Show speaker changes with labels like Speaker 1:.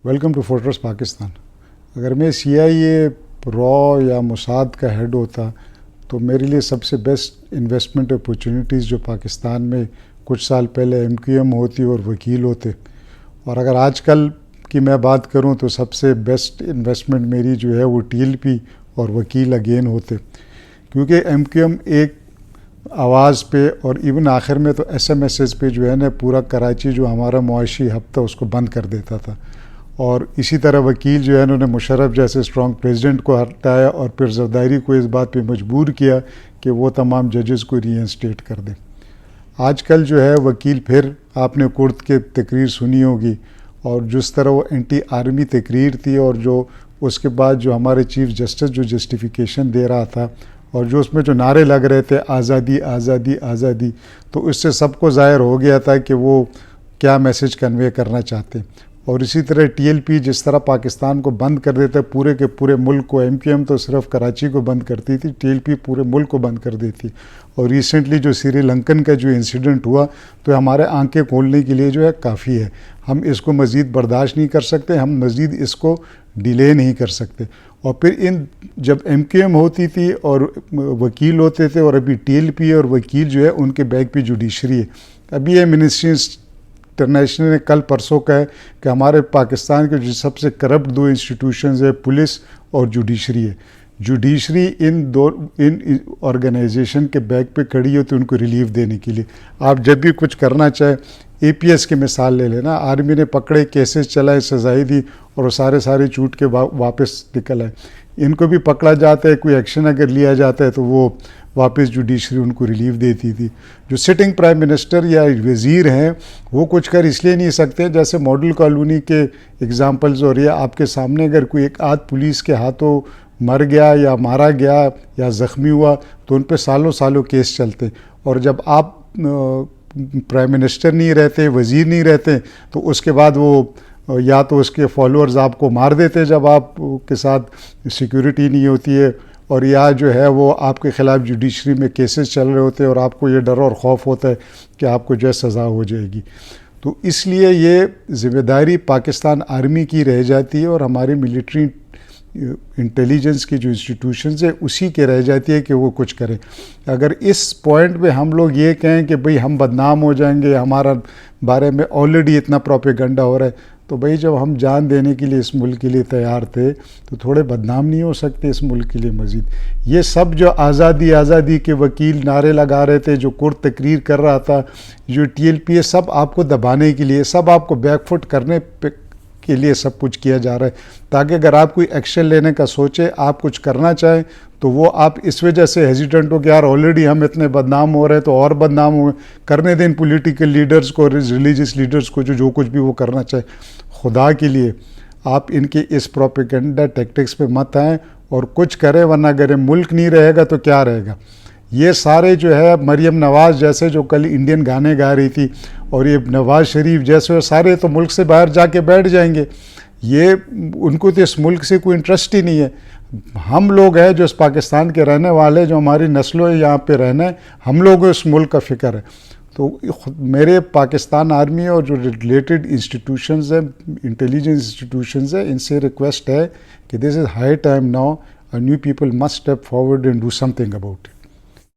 Speaker 1: Welcome to fortress Pakistan. اگر میں CIA را یا موساد کا ہیڈ ہوتا تو میرے لیے سب سے بیسٹ انویسٹمنٹ اپورچونیٹیز جو پاکستان میں کچھ سال پہلے MQM ہوتی اور وکیل ہوتے، اور اگر آج کل کی میں بات کروں تو سب سے بیسٹ انویسٹمنٹ میری جو ہے وہ TLP اور وکیل اگین ہوتے، کیونکہ MQM ایک آواز پہ اور ایون آخر میں تو SMS پہ جو ہے نا پورا کراچی جو ہمارا معاشی ہب تھا اس کو بند کر دیتا تھا. اور اسی طرح وکیل جو ہے انہوں نے مشرف جیسے اسٹرانگ پریزیڈنٹ کو ہٹایا اور پھر زرداری کو اس بات پہ مجبور کیا کہ وہ تمام ججز کو ری انسٹیٹ کر دیں. آج کل جو ہے وکیل پھر آپ نے کرد کے تقریر سنی ہوگی، اور جس طرح وہ اینٹی آرمی تقریر تھی، اور جو اس کے بعد جو ہمارے چیف جسٹس جو جسٹیفیکیشن دے رہا تھا اور جو اس میں جو نعرے لگ رہے تھے آزادی آزادی آزادی، تو اس سے سب کو ظاہر ہو گیا تھا کہ وہ کیا میسج کنوے کرنا چاہتے ہیں. اور اسی طرح TLP جس طرح پاکستان کو بند کر دیتا ہے پورے کے پورے ملک کو، MQM تو صرف کراچی کو بند کرتی تھی، TLP پورے ملک کو بند کر دیتی. اور ریسنٹلی جو سری لنکن کا جو انسیڈنٹ ہوا تو ہمارے آنکھیں کھولنے کے لیے جو ہے کافی ہے. ہم اس کو مزید برداشت نہیں کر سکتے، ہم مزید اس کو ڈیلے نہیں کر سکتے. اور پھر جب MQM ہوتی تھی اور وکیل ہوتے تھے، اور ابھی TLP اور وکیل جو ہے ان کے بیک پہ جوڈیشری ہے. ابھی یہ منسٹری انٹرنیشنل نے کل پرسوں کا ہے کہ ہمارے پاکستان کے جو سب سے کرپٹ دو انسٹیٹیوشنز ہیں پولیس اور جوڈیشری ہے. جوڈیشری ان آرگنائزیشن کے بیک پہ کھڑی ہوتی ہے ان کو ریلیف دینے کے لیے. آپ جب بھی کچھ کرنا چاہیں، APS کی مثال لے لینا، آرمی نے پکڑے، کیسز چلائے، سزائیں دی، اور وہ سارے چوٹ کے واپس نکل آئے. ان کو بھی پکڑا جاتا ہے، کوئی ایکشن اگر لیا جاتا ہے تو وہ واپس جوڈیشری ان کو ریلیف دیتی تھی. جو سٹنگ پرائم منسٹر یا وزیر ہیں وہ کچھ کر اس لیے نہیں سکتے، جیسے ماڈل کالونی کے ایگزامپلز ہو رہی ہے آپ کے سامنے، اگر کوئی ایک آدھ پولیس کے ہاتھوں مر گیا یا مارا گیا یا زخمی ہوا تو ان پہ سالوں کیس چلتے. اور جب آپ پرائم منسٹر نہیں رہتے، وزیر نہیں رہتے، تو اس کے بعد وہ یا تو اس کے فالوورز آپ کو مار دیتے جب آپ کے ساتھ سیکیورٹی نہیں ہوتی ہے، اور یا جو ہے وہ آپ کے خلاف جوڈیشری میں کیسز چل رہے ہوتے ہیں اور آپ کو یہ ڈر اور خوف ہوتا ہے کہ آپ کو جو ہے سزا ہو جائے گی. تو اس لیے یہ ذمہ داری پاکستان آرمی کی رہ جاتی ہے، اور ہماری ملٹری انٹیلیجنس کی جو انسٹیٹیوشنز ہیں اسی کے رہ جاتی ہے کہ وہ کچھ کریں. اگر اس پوائنٹ پہ ہم لوگ یہ کہیں کہ بھئی ہم بدنام ہو جائیں گے، ہمارا بارے میں آلریڈی اتنا پروپیگنڈا ہو رہا ہے، تو بھئی جب ہم جان دینے کے لیے اس ملک کے لیے تیار تھے تو تھوڑے بدنام نہیں ہو سکتے اس ملک کے لیے مزید؟ یہ سب جو آزادی کے وکیل نعرے لگا رہے تھے، جو کرد تقریر کر رہا تھا، جو TLP ہے، سب آپ کو دبانے کے لیے، سب آپ کو بیک فٹ کرنے کے لیے سب کچھ کیا جا رہا ہے، تاکہ اگر آپ کوئی ایکشن لینے کا سوچے، آپ کچھ کرنا چاہیں تو وہ آپ اس وجہ سے ہیزیٹنٹ ہو کہ یار آلریڈی ہم اتنے بدنام ہو رہے ہیں تو اور بدنام ہو کرنے دیں پولیٹیکل لیڈرز کو، ریلیجس لیڈرز کو، جو کچھ بھی وہ کرنا چاہے. خدا کے لیے آپ ان کے اس پروپیگنڈا ٹیکٹکس پہ مت آئیں اور کچھ کریں، ورنہ اگر ملک نہیں رہے گا تو کیا رہے گا؟ یہ سارے جو ہے مریم نواز جیسے جو کل انڈین گانے گا رہی تھی، اور یہ نواز شریف جیسے، سارے تو ملک سے باہر جا کے بیٹھ جائیں گے. یہ ان کو تو اس ملک سے کوئی انٹرسٹ ہی نہیں ہے. ہم لوگ ہیں جو اس پاکستان کے رہنے والے، جو ہماری نسلوں یہاں پہ رہنا ہے، ہم لوگوں اس ملک کا فکر ہے. تو میرے پاکستان آرمی اور جو ریلیٹڈ انسٹیٹیوشنز ہیں، انٹیلیجنس انسٹیٹیوشنز ہیں، ان سے ریکویسٹ ہے کہ this is high time now, new people must step forward and do something about it.